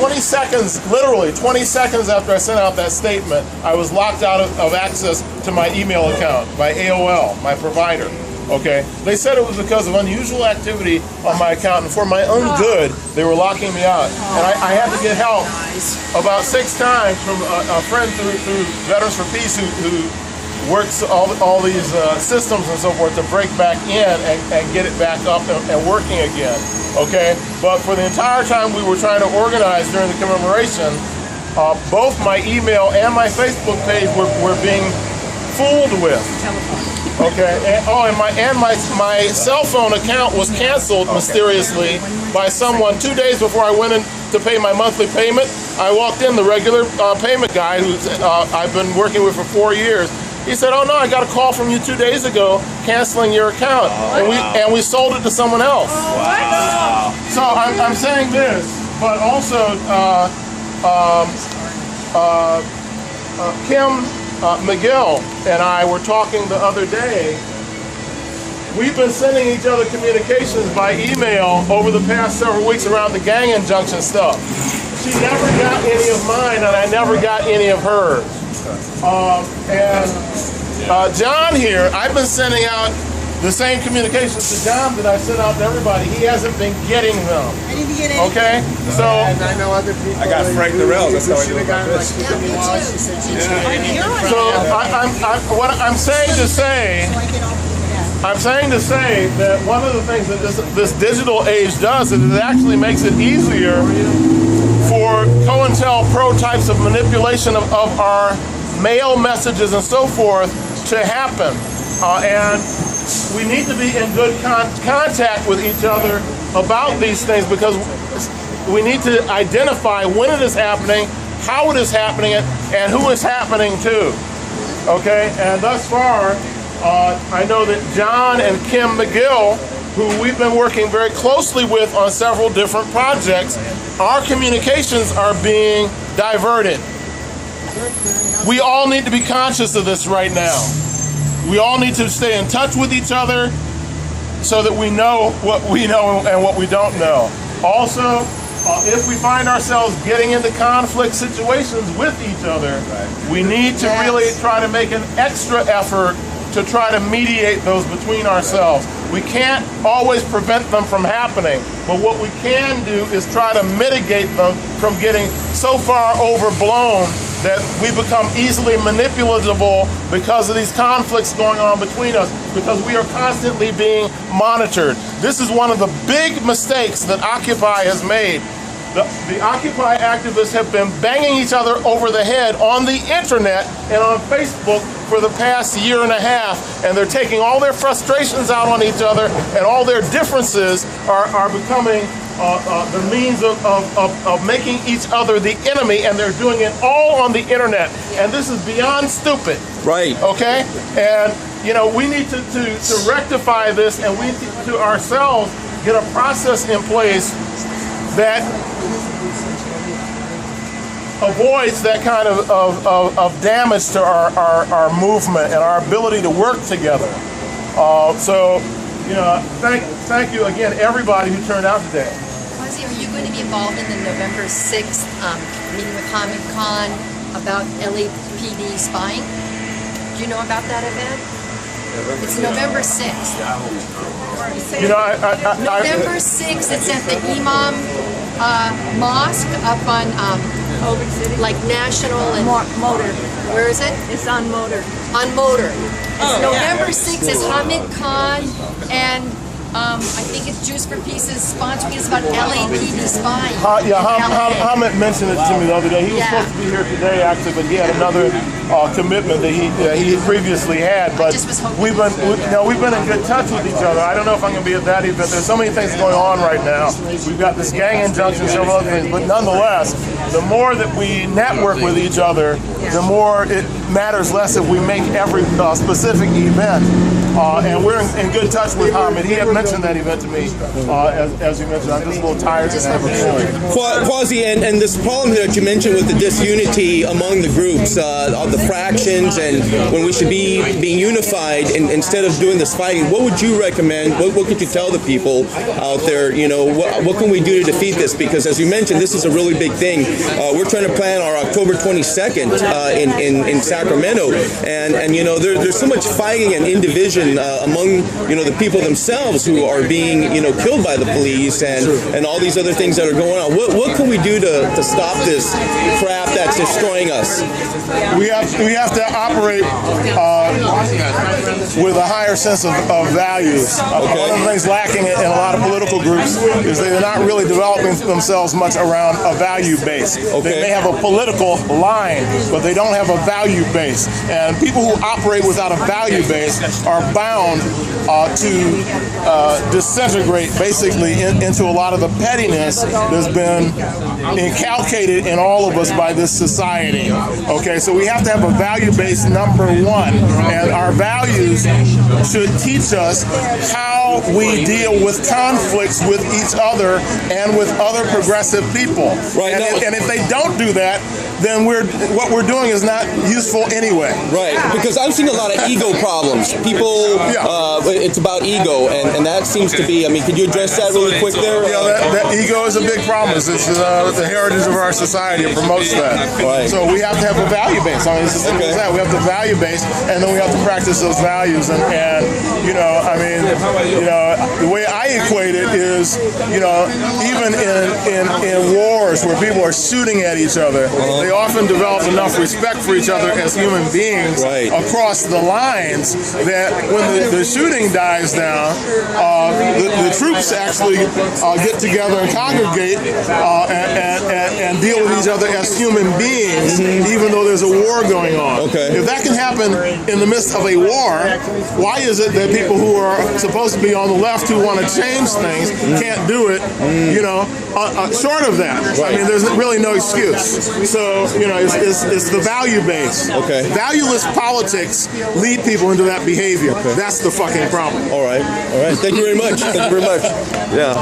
20 seconds, literally 20 seconds after I sent out that statement, I was locked out of access to my email account, my AOL, my provider. Okay, they said it was because of unusual activity on my account, and for my own good, they were locking me out. And I had to get help about 6 times from a friend through Veterans for Peace who works all these systems and so forth to break back in and get it back up and working again. Okay, but for the entire time we were trying to organize during the commemoration, both my email and my Facebook page were being fooled with. Okay, and my cell phone account was canceled mysteriously by someone 2 days before I went in to pay my monthly payment. I walked in, the regular payment guy who I've been working with for 4 years. He said, "Oh no, I got a call from you 2 days ago canceling your account, and we sold it to someone else." Wow. So I'm saying this, but also Kim McGill and I were talking the other day. We've been sending each other communications by email over the past several weeks around the gang injunction stuff. She never got any of mine, and I never got any of hers. John here, I've been sending out the same communications to John that I sent out to everybody. He hasn't been getting them. I didn't get any. Okay? So, and I know other people. I got Frank Durrell. That's how I should have gotten like Tiffany Walsh. She said she what I'm saying to say, that one of the things that this digital age does is it actually makes it easier for COINTELPRO types of manipulation of our mail messages and so forth to happen. And we need to be in good contact with each other about these things, because we need to identify when it is happening, how it is happening, and who it's happening to. Okay, and thus far, I know that John and Kim McGill, who we've been working very closely with on several different projects, our communications are being diverted. We all need to be conscious of this right now. We all need to stay in touch with each other so that we know what we know and what we don't know. Also, if we find ourselves getting into conflict situations with each other, we need to really try to make an extra effort to try to mediate those between ourselves. We can't always prevent them from happening, but what we can do is try to mitigate them from getting so far overblown that we become easily manipulatable because of these conflicts going on between us, because we are constantly being monitored. This is one of the big mistakes that Occupy has made. The Occupy activists have been banging each other over the head on the internet and on Facebook for the past year and a half, and they're taking all their frustrations out on each other, and all their differences are becoming the means of making each other the enemy, and they're doing it all on the internet. And this is beyond stupid. Right. Okay? And, you know, we need to rectify this, and we need to ourselves get a process in place that avoids that kind of damage to our movement and our ability to work together. So, you know, thank you again, everybody who turned out today. Kwazi, are you going to be involved in the November 6th meeting with Hamid Khan about LAPD spying? Do you know about that event? It's November 6th. You know, November 6th, it's at the Imam Mosque up on like National and Motor. Where is it? It's on Motor. On Motor. It's November 6th. It's Hamid Khan and I think it's Jews for Peace's sponsoring. It's about LAPD spying. Hamid mentioned it to me the other day. He was supposed to be here today, actually, but he had another commitment that he previously had. But we've been in good touch with each other. I don't know if I'm going to be at that event. There's so many things going on right now. We've got this gang injunction, several other things. But nonetheless, the more that we network with each other, the more it matters less if we make every specific event. And we're in good touch with Hamid. He had mentioned that event to me, as you mentioned. I'm just a little tired and haven't Kwazi, and this problem that you mentioned with the disunity among the groups, the fractions and when we should be being unified instead of doing this fighting, what would you recommend? What could you tell the people out there? You know, what can we do to defeat this? Because as you mentioned, this is a really big thing. We're trying to plan our October 22nd in Sacramento, and you know, there's so much fighting and division among, you know, the people themselves who are being, you know, killed by the police and all these other things that are going on. What can we do to stop this crap that's destroying us? We have to operate with a higher sense of values. One of the things lacking in a lot of political groups is they're not really developing themselves much around a value base. They may have a political line, but they don't have a value base. And people who operate without a value base are bound to disintegrate basically into a lot of the pettiness that's been inculcated in all of us by this society. Okay, so we have to have a value base, number one, and our values should teach us how we deal with conflicts with each other and with other progressive people. Right. And if they don't do that, then what we're doing is not useful anyway. Right, because I've seen a lot of ego problems. People, it's about ego, and that seems to be, I mean, could you address that really quick there? Yeah, that ego is a big problem. It's the heritage of our society. It promotes that. Right. So we have to have a value base. I mean, it's as simple as that. We have the value base, and then we have to practice those values. And you know, I mean, you know, the way I equate it is, you know, even in wars where people are shooting at each other, they often develop enough respect for each other as human beings across the lines that when the shooting dies down, the troops actually get together and congregate and deal with each other as human beings, even though there's a war going on. If that can happen in the midst of a war, why is it that people who are supposed to be on the left who want to change things can't do it, you know, short of that? I mean, there's really no excuse. So, you know, it's the value base. Valueless politics lead people into that behavior. That's the fucking problem. All right. Thank you very much. Thank you very much. Yeah.